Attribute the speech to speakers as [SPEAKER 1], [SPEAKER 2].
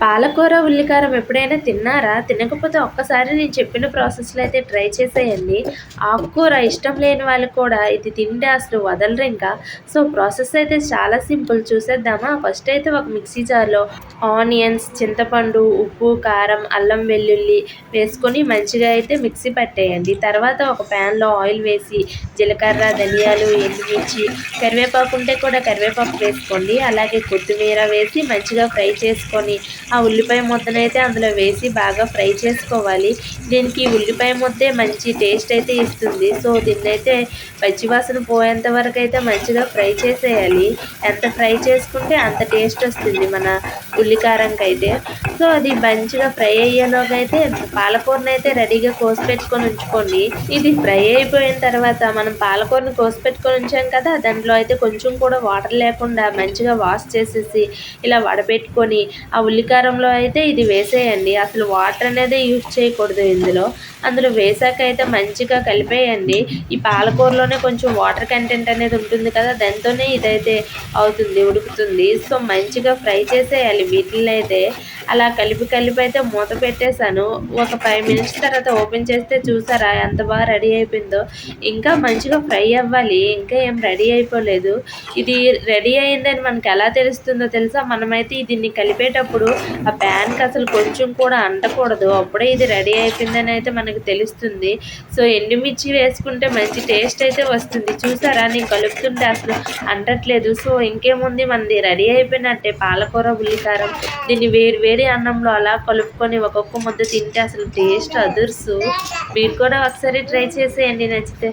[SPEAKER 1] పాలకూర, ఉల్లికారం ఎప్పుడైనా తిన్నారా? తినకపోతే ఒక్కసారి నేను చెప్పిన ప్రాసెస్‌లో అయితే ట్రై చేసేయండి. ఆకుకూర ఇష్టం లేని వాళ్ళు కూడా ఇది తింటే అసలు వదలరింక. సో, ప్రాసెస్ అయితే చాలా సింపుల్ చూసేద్దామా? ఫస్ట్ అయితే ఒక మిక్సీ జార్‌లో ఆనియన్స్, చింతపండు, ఉప్పు, కారం, అల్లం వెల్లుల్లి వేసుకొని మంచిగా అయితే మిక్సీ పట్టేయండి. తర్వాత ఒక ప్యాన్‌లో ఆయిల్ వేసి జీలకర్ర, ధనియాలు, ఎండుమిర్చి, కరివేపాకు ఉంటే కూడా కరివేపాకు వేసుకోండి. అలాగే కొత్తిమీర వేసి మంచిగా ఫ్రై చేసుకొని ఆ ఉల్లిపాయ ముద్దనైతే అందులో వేసి బాగా ఫ్రై చేసుకోవాలి. దీనికి ఉల్లిపాయ ముద్దే మంచి టేస్ట్ అయితే ఇస్తుంది. సో, దీన్నైతే పచ్చివాసన పోయేంత వరకైతే మంచిగా ఫ్రై చేసేయాలి. ఎంత ఫ్రై చేసుకుంటే అంత టేస్ట్ వస్తుంది మన ఉల్లికారంకైతే. సో, అది మంచిగా ఫ్రై అయ్యేలోగా అయితే పాలకూరనైతే రెడీగా కోసి పెట్టుకొని ఉంచుకోండి. ఇది ఫ్రై అయిపోయిన తర్వాత మనం పాలకూరని కోసి పెట్టుకొని ఉంచాం కదా! దాంట్లో అయితే కొంచెం కూడా వాటర్ లేకుండా మంచిగా వాష్ చేసేసి ఇలా వడపెట్టుకొని ఆ ఉల్లికారంలో అయితే ఇది వేసేయండి. అసలు వాటర్ అనేది యూజ్ చేయకూడదు ఇందులో. అందులో వేసాక అయితే మంచిగా కలిపేయండి. ఈ పాలకూరలోనే కొంచెం వాటర్ కంటెంట్ అనేది ఉంటుంది కదా! దాంతోనే ఇదైతే అవుతుంది, ఉడుకుతుంది. సో, మంచిగా ఫ్రై చేసేయాలి వీటినైతే. అలా కలిపి అయితే మూత పెట్టేశాను. ఒక 5 మినిట్స్ తర్వాత ఓపెన్ చేస్తే చూసారా ఎంత బాగా రెడీ అయిపోయిందో. ఇంకా మంచిగా ఫ్రై అవ్వాలి. ఇంకా ఏం రెడీ అయిపోలేదు. ఇది రెడీ అయిందని మనకెలా తెలుస్తుందో తెలుసా? మనమైతే దీన్ని కలిపేటప్పుడు ఆ ప్యాన్‌కి అసలు కొంచెం కూడా అంటకూడదు. అప్పుడే ఇది రెడీ అయిపోయిందని అయితే మనకు తెలుస్తుంది. సో, ఎండుమిర్చి వేసుకుంటే మంచి టేస్ట్ అయితే వస్తుంది. చూసారా నేను కలుపుతుంటే అసలు అంటట్లేదు. సో, ఇంకేముంది మనది రెడీ అయిపోయినట్టే పాలకూర, ఉల్లికారం. దీన్ని వేడి వేడి అన్నంలో అలా కలుపుకొని ఒక్కొక్క ముద్ద తింటే అసలు టేస్ట్ అదుర్సు. మీరు కూడా ఒకసారి ట్రై చేసేయండి నచ్చితే.